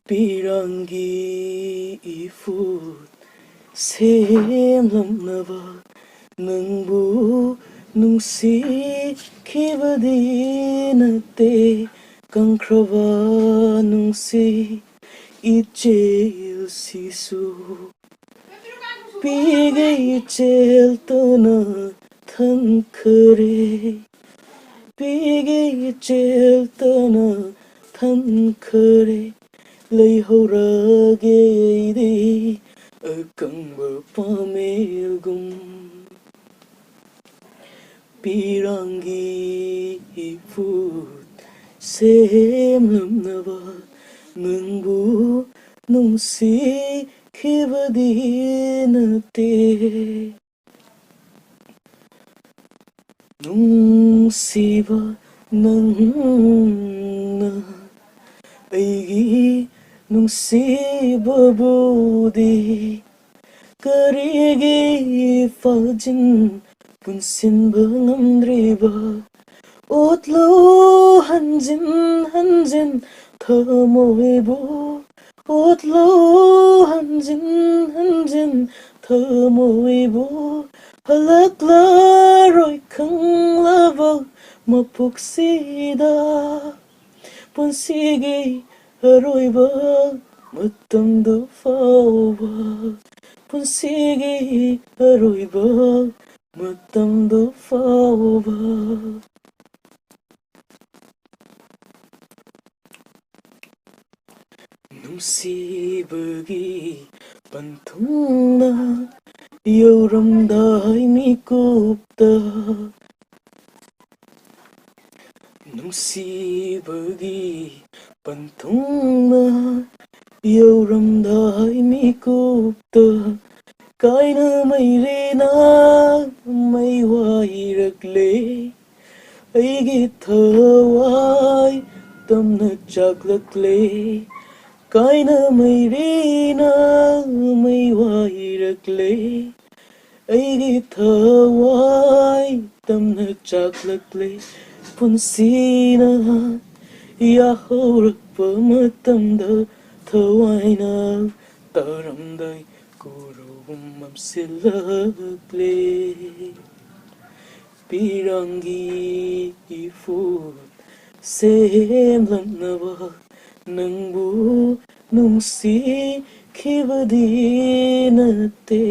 ꯄꯤꯔꯥꯡꯒꯤ ꯏꯐꯨꯠ ꯁꯦꯝꯂꯝꯂꯕ ꯅꯪꯕꯨ ꯅꯨꯡꯁꯤꯈꯤꯕꯗꯤ ꯅꯠꯇꯦ ꯀꯪꯈ꯭ꯔꯕ ꯅꯨꯡꯁꯤꯠ 이제일시수 비게 이제일 떠나던 그래 비게 이제일 떠나던 그래 lấy đi ở cạnh bờ 밤의 금 비랑기 이붓 샘남나봐 능부 농시키버디 나때 농시바 낭나 아이기 농시바보디 karigi fajin punsin bangamdriba otlo hanjin thamoibo otlo hanjin thamoibo halakla roi khanglava mapuksida punsigi haroiba matamdo fawa punsigi haroiba matamdo fawa nungsibagi panthungna yauramdai mikupta nungsibagi panthungna yauramdai mikupta kaina mairena mai wairagle aigi thawai tamna chaklakle kaina mairena mai wairagle aigi thawai tamna chaklakle punsina yahorakpa matamda thawaina taramdai mamsilakle pirangi ifut semlamnaba nangbu nungsikhibadi natte